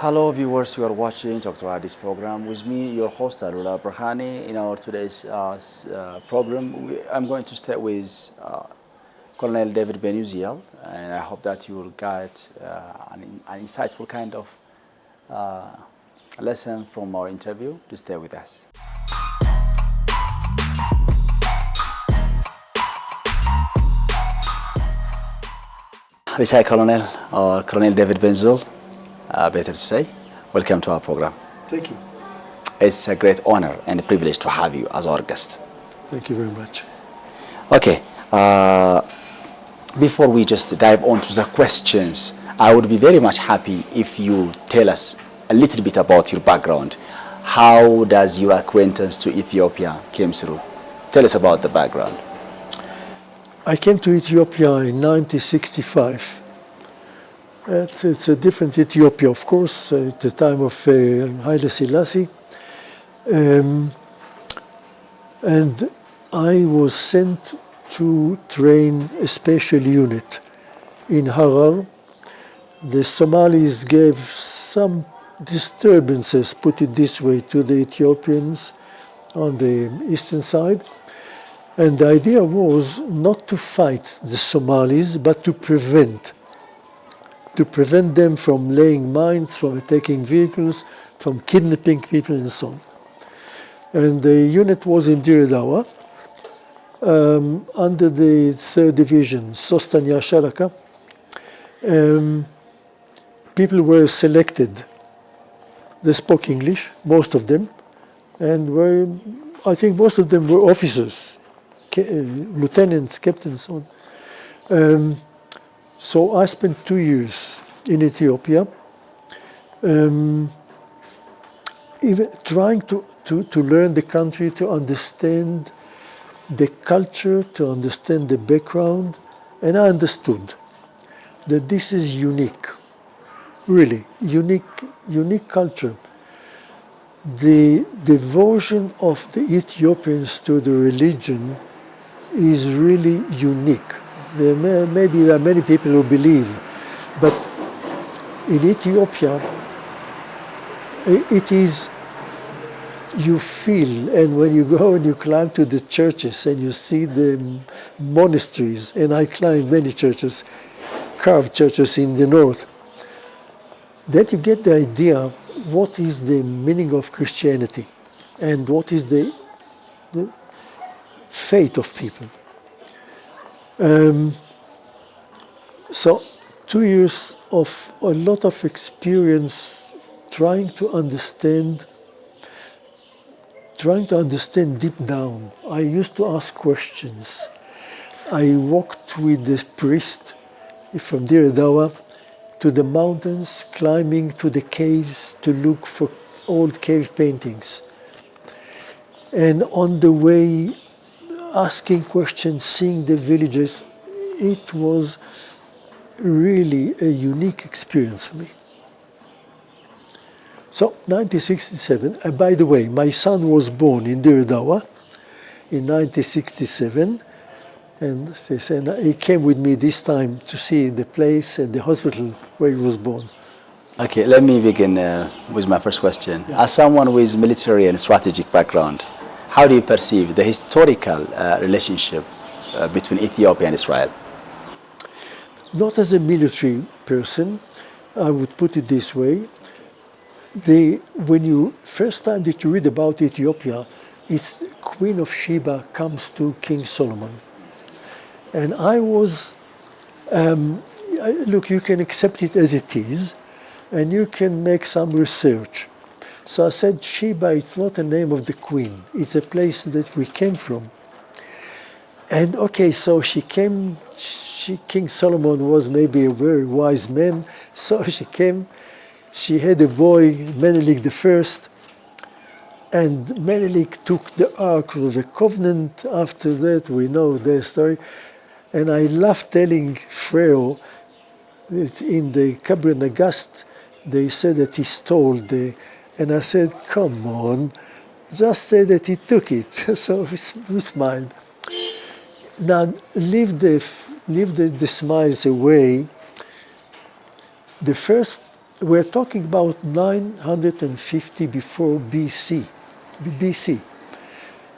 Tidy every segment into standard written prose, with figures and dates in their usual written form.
Hello viewers, you are watching Dr. Addis program with me, your host Alula Brahani. In our today's program, I'm going to start with Colonel David Benuzel, and I hope that you will get an insightful kind of lesson from our interview. To stay with us. Retired Colonel or Colonel David Benuzel. Better to say, welcome to our program. Thank you. It's a great honor and a privilege to have you as our guest. Thank you very much. Okay, before we just dive on to the questions, I would be very much happy if you tell us a little bit about your background. How does your acquaintance to Ethiopia came through? Tell us about the background. I came to Ethiopia in 1965. It's a different Ethiopia, of course, at the time of Haile Selassie. And I was sent to train a special unit in Harar. The Somalis gave some disturbances, put it this way, to the Ethiopians on the eastern side. And the idea was not to fight the Somalis, but to prevent them from laying mines, from attacking vehicles, from kidnapping people and so on. And the unit was in Dir Dawa, under the 3rd Division, Sostanya Sharaka. People were selected. They spoke English, most of them, and I think most of them were officers, lieutenants, captains, so on. So I spent 2 years in Ethiopia, even trying to learn the country, to understand the culture, to understand the background, and I understood that this is unique, really unique culture. The devotion of the Ethiopians to the religion is really unique. Maybe there are many people who believe, but in Ethiopia, it is, you feel, and when you go and you climb to the churches and you see the monasteries, and I climbed many churches, carved churches in the north, then you get the idea what is the meaning of Christianity and what is the fate of people. So 2 years of a lot of experience trying to understand deep down. I used to ask questions. I walked with the priest from Dir Dawa to the mountains, climbing to the caves to look for old cave paintings. And on the way, asking questions, seeing the villages, it was really a unique experience for me. So, 1967, by the way, my son was born in Dir Dawa in 1967, and he came with me this time to see the place and the hospital where he was born. Okay, let me begin with my first question. Yeah. As someone with military and strategic background, how do you perceive the historical relationship between Ethiopia and Israel? Not as a military person, I would put it this way. When you first time that you read about Ethiopia, it's Queen of Sheba comes to King Solomon. And I was, look, you can accept it as it is, and you can make some research. So I said, Sheba, it's not the name of the queen. It's a place that we came from. And okay, so she came, King Solomon was maybe a very wise man. So she came, she had a boy, Menelik I, and Menelik took the Ark of the Covenant. After that, we know the story. And I love telling Pharaoh that in the Kabri Nagast, they said that he stole and I said, come on, just say that he took it. So we smiled. Now, leave the smiles away. The first we're talking about 950 before BC,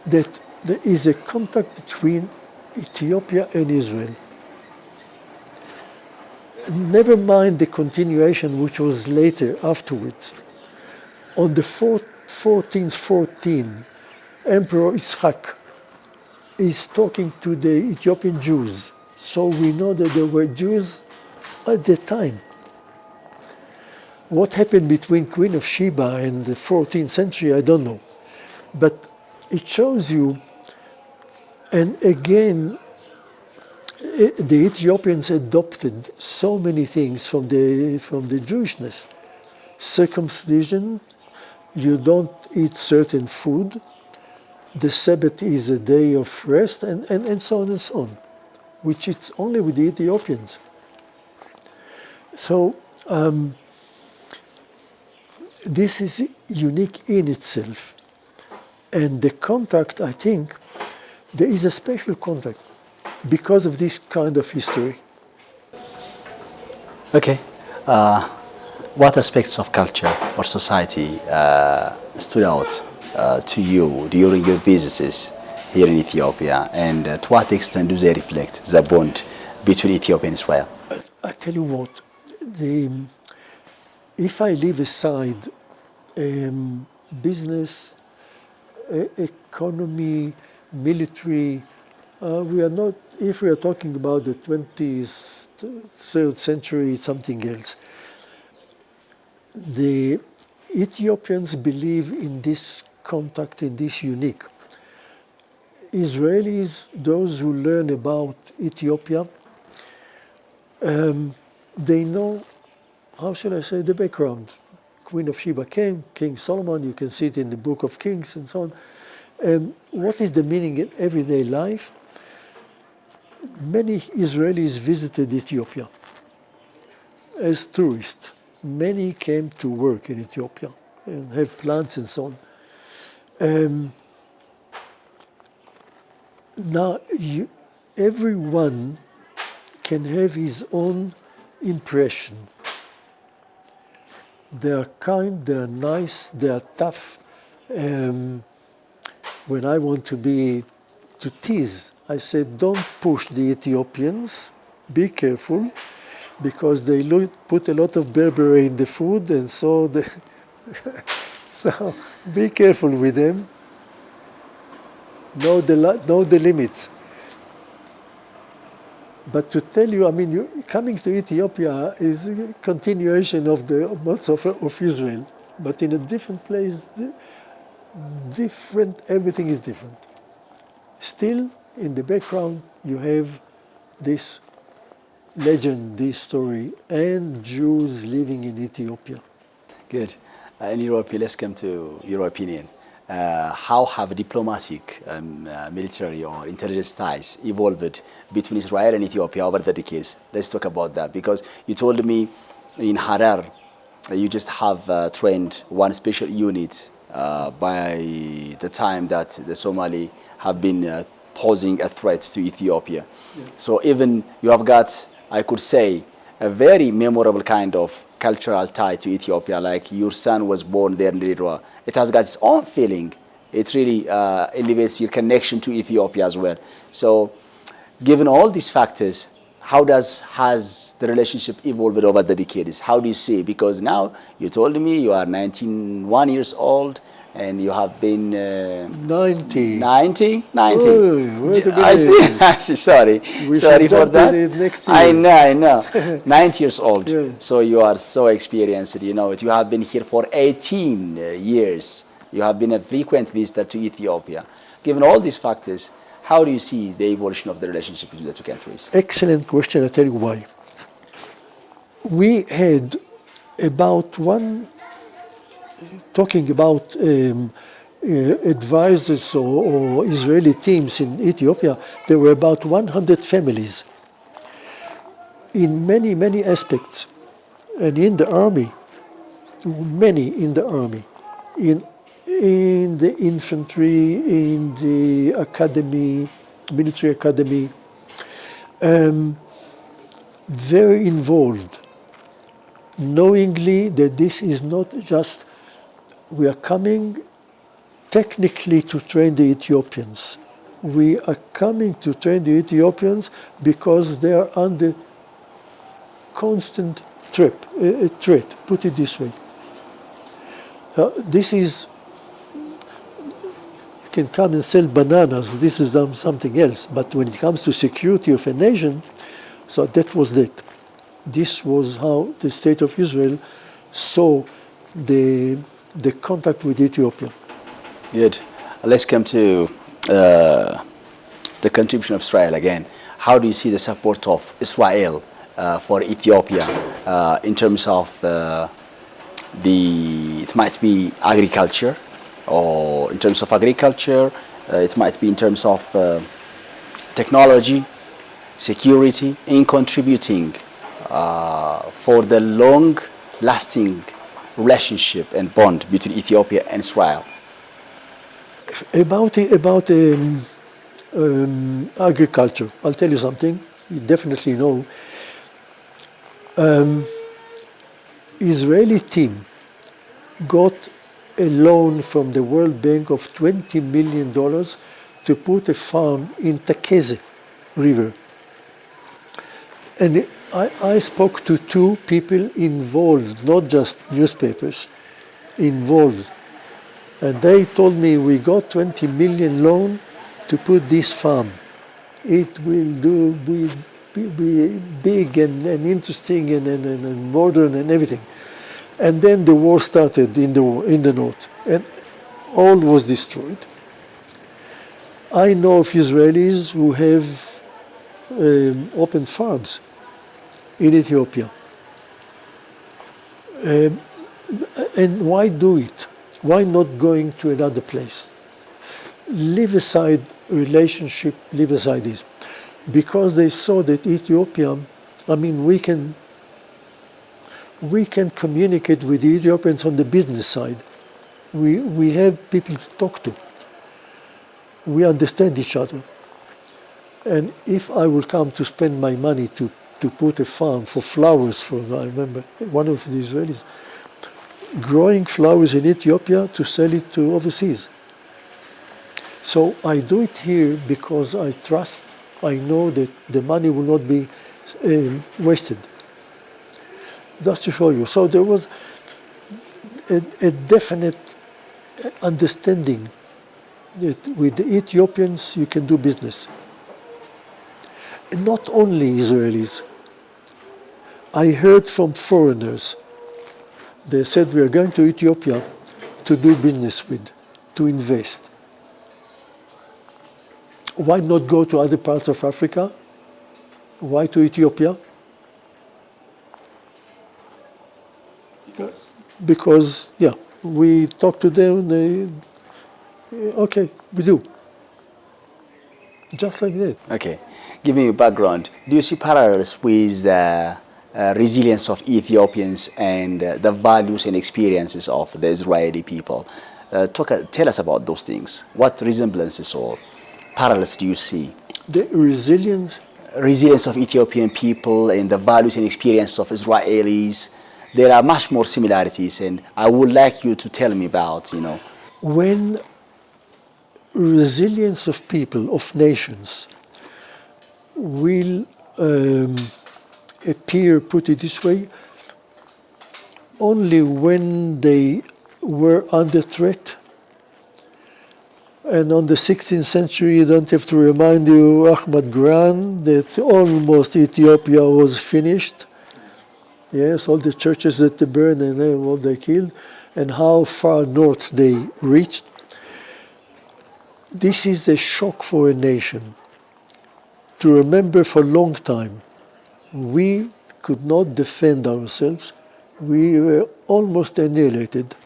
that there is a contact between Ethiopia and Israel. Never mind the continuation, which was later, afterwards. On the 1414, Emperor Ishak is talking to the Ethiopian Jews. So we know that there were Jews at the time. What happened between Queen of Sheba and the 14th century, I don't know. But it shows you, and again, the Ethiopians adopted so many things from the Jewishness. Circumcision, you don't eat certain food, the Sabbath is a day of rest, and so on and so on, which it's only with the Ethiopians. So this is unique in itself. And the contact, I think, there is a special contact because of this kind of history. Okay. What aspects of culture or society stood out to you during your visits here in Ethiopia, and to what extent do they reflect the bond between Ethiopia and Israel? I tell you what, if I leave aside business, economy, military, we are not, if we are talking about the 23rd century, it's something else. The Ethiopians believe in this contact, in this unique. Israelis, those who learn about Ethiopia, they know, how should I say, the background. Queen of Sheba came, King Solomon, you can see it in the Book of Kings and so on. And what is the meaning in everyday life? Many Israelis visited Ethiopia as tourists. Many came to work in Ethiopia and have plants and so on. Now, everyone can have his own impression. They are kind, they are nice, they are tough. When I want to tease, I said, don't push the Ethiopians, be careful, because they put a lot of berbere in the food, and so so be careful with them. Know the limits. But to tell you, I mean, coming to Ethiopia is a continuation of the months of Israel, but in a different place, everything is different. Still, in the background, you have this legend, this story, and Jews living in Ethiopia. Good. In Europe, let's come to your opinion. How have diplomatic, military or intelligence ties evolved between Israel and Ethiopia over the decades? Let's talk about that, because you told me in Harar you just have trained one special unit by the time that the Somali have been posing a threat to Ethiopia. Yeah. So even you have got, I could say, a very memorable kind of cultural tie to Ethiopia, like your son was born there in Ridwa. It has got its own feeling. It really elevates your connection to Ethiopia as well. So given all these factors, how has the relationship evolved over the decades? How do you see? Because now you told me you are 91 years old and you have been 90. 90? Oh, I see, sorry for that. Next year. I know. 90 years old. Yeah. So you are so experienced, you know it. You have been here for 18 years. You have been a frequent visitor to Ethiopia. Given all these factors, how do you see the evolution of the relationship between the two countries? Excellent question. I'll tell you why. We had about talking about advisors or Israeli teams in Ethiopia, there were about 100 families in many aspects. And in the army, many in the army, in the infantry, in the academy, military academy, very involved. knowingly that this is not just, we are coming technically to train the Ethiopians. We are coming to train the Ethiopians because they are under constant threat, put it this way. This is, you can come and sell bananas, this is something else, but when it comes to security of a nation, so that was that. This was how the state of Israel saw the contact with Ethiopia. Good. Let's come to the contribution of Israel again. How do you see the support of Israel for Ethiopia in terms of it might be agriculture, or in terms of agriculture, it might be in terms of technology, security, in contributing for the long-lasting relationship and bond between Ethiopia and Israel? About agriculture, I'll tell you something. You definitely know. Israeli team got a loan from the World Bank of $20 million to put a farm in Takeze River. And I spoke to two people involved, not just newspapers, involved. And they told me, we got 20 million loan to put this farm. It will be big and interesting and modern and everything. And then the war started in the north, and all was destroyed. I know of Israelis who have opened farms in Ethiopia. And why do it? Why not going to another place? Leave aside relationship, leave aside this. Because they saw that Ethiopia, I mean, we can communicate with the Ethiopians on the business side. We have people to talk to. We understand each other. And if I will come to spend my money to put a farm for flowers, I remember one of the Israelis growing flowers in Ethiopia to sell it to overseas. So I do it here because I trust, I know that the money will not be wasted. Just to show you. So there was a definite understanding that with the Ethiopians you can do business. And not only Israelis. I heard from foreigners. They said, we are going to Ethiopia to do business with, to invest. Why not go to other parts of Africa? Why to Ethiopia? Because, yeah, we talk to them, okay, we do. Just like that. Okay. Give me a background. Do you see parallels with the resilience of Ethiopians and the values and experiences of the Israeli people? Tell us about those things. What resemblances or parallels do you see? The resilience of Ethiopian people and the values and experiences of Israelis. There are much more similarities, and I would like you to tell me about, When resilience of people, of nations, will appear, put it this way, only when they were under threat. And on the 16th century, you don't have to remind you, Ahmad Gran, that almost Ethiopia was finished. Yes, all the churches that they burned and all they killed, and how far north they reached. This is a shock for a nation to remember for a long time. We could not defend ourselves. We were almost annihilated.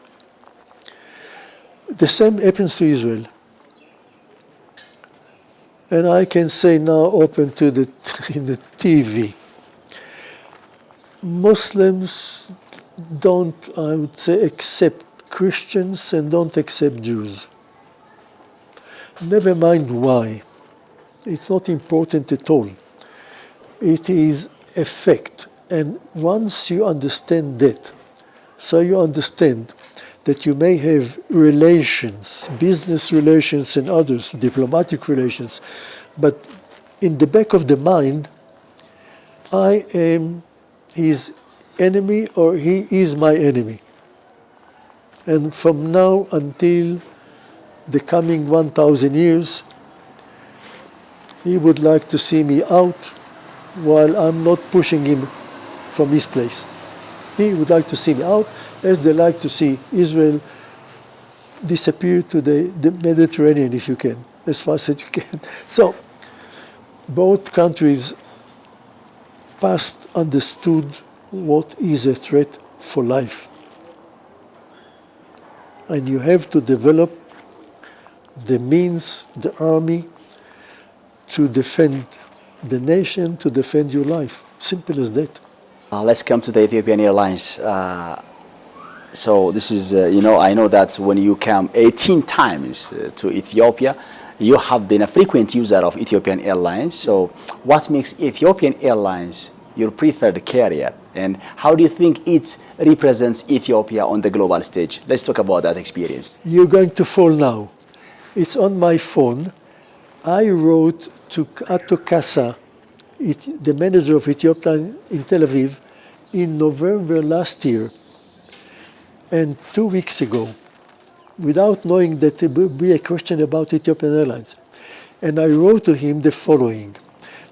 The same happens to Israel. And I can say now, open to in the TV, Muslims don't, I would say, accept Christians and don't accept Jews. Never mind why. It's not important at all. It is a fact And once you understand that, so you understand that you may have relations, business relations and others, diplomatic relations, but in the back of the mind, I am his enemy or he is my enemy. And from now until the coming 1,000 years, he would like to see me out while I'm not pushing him from his place. He would like to see me out as they like to see Israel disappear to the Mediterranean if you can, as fast as you can. So both countries past understood what is a threat for life. And you have to develop the means, the army, to defend the nation, to defend your life. Simple as that. Let's come to the Ethiopian Airlines. So this is, I know that when you come 18 times to Ethiopia, you have been a frequent user of Ethiopian Airlines. So what makes Ethiopian Airlines your preferred carrier? And how do you think it represents Ethiopia on the global stage? Let's talk about that experience. You're going to fall now. It's on my phone. I wrote to Ato Kassa, the manager of Ethiopia in Tel Aviv, in November last year. And 2 weeks ago, without knowing that there would be a question about Ethiopian Airlines. And I wrote to him the following.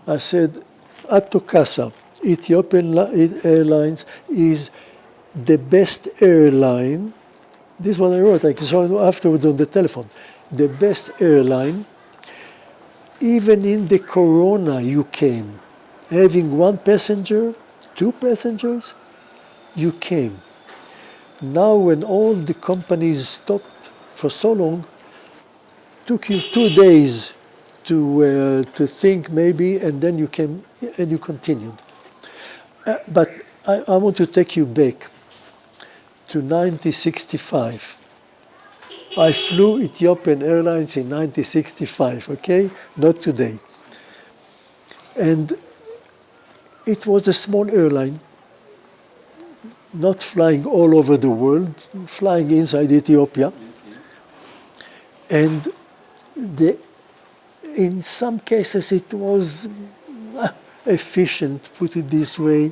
I said, Ato Kassa, Ethiopian Airlines is the best airline. This is what I wrote. I saw it afterwards on the telephone. The best airline. Even in the corona you came. Having one passenger, two passengers, you came. Now when all the companies stopped for so long, took you 2 days to think maybe, and then you came and you continued. But I want to take you back to 1965. I flew Ethiopian Airlines in 1965, okay? Not today. And it was a small airline, not flying all over the world, flying inside Ethiopia. And in some cases it was efficient, put it this way.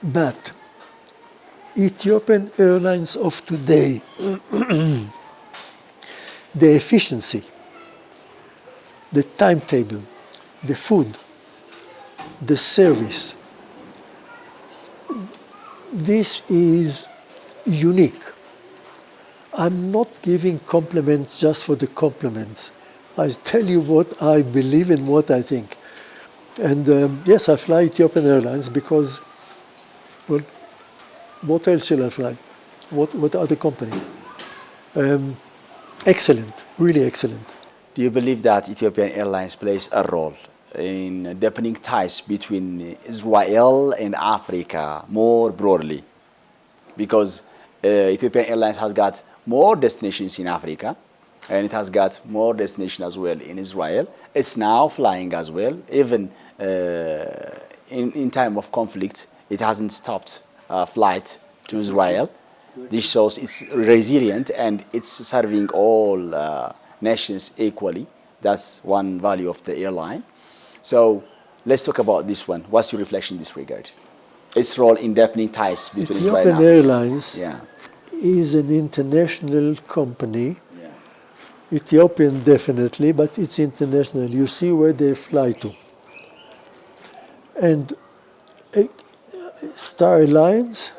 But Ethiopian Airlines of today, the efficiency, the timetable, the food, the service, this is unique. I'm not giving compliments just for the compliments. I tell you what I believe and what I think. And yes, I fly Ethiopian Airlines because, well, what else shall I fly? What other company? Excellent, really excellent. Do you believe that Ethiopian Airlines plays a role in deepening ties between Israel and Africa more broadly? Because Ethiopian Airlines has got more destinations in Africa, and it has got more destinations as well in Israel. It's now flying as well. Even in time of conflict, it hasn't stopped flight to Israel. This shows it's resilient and it's serving all nations equally. That's one value of the airline. So let's talk about this one. What's your reflection in this regard? Its role in deepening ties between Israel and Ethiopian Africa. Airlines is an international company. Ethiopian definitely, but it's international. You see where they fly to. And Star Alliance,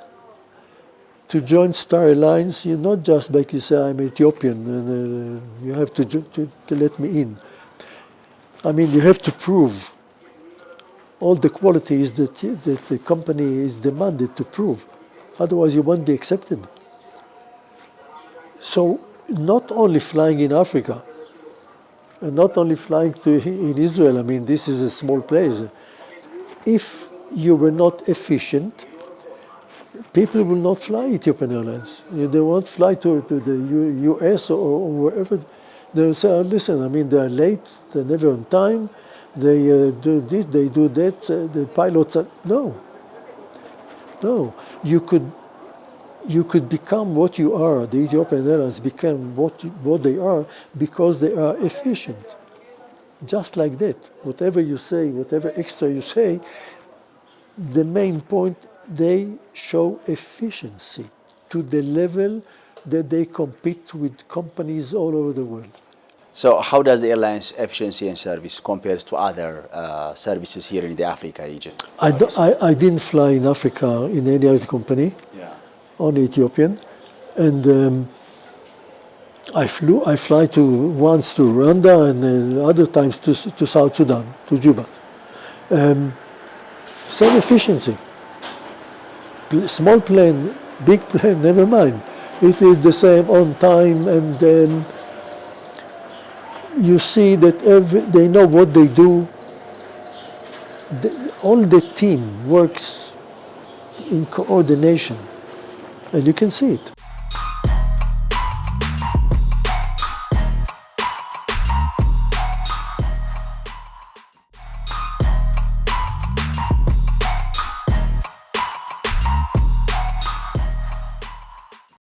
to join Star Alliance, you're not just like you say, I'm Ethiopian, and you have to let me in. I mean, you have to prove all the qualities that the company is demanded to prove. Otherwise, you won't be accepted. So, not only flying in Africa, and not only flying in Israel, I mean, this is a small place. If you were not efficient, people will not fly Ethiopian Airlines. They won't fly to the US or wherever. They'll say, oh, listen, I mean, they're late, they're never on time, they do this, they do that. The pilots are no, no. You could become what you are. The Ethiopian Airlines became what they are because they are efficient. Just like that. Whatever you say, whatever extra you say, the main point, they show efficiency to the level that they compete with companies all over the world. So how does the airline's efficiency and service compares to other services here in the Africa region? I didn't fly in Africa in any other company, Yeah. only Ethiopian. And I fly once to Rwanda and other times to South Sudan, to Juba. Same efficiency. Small plane, big plane, never mind. It is the same on time, and then you see that they know what they do. All the team works in coordination, and you can see it.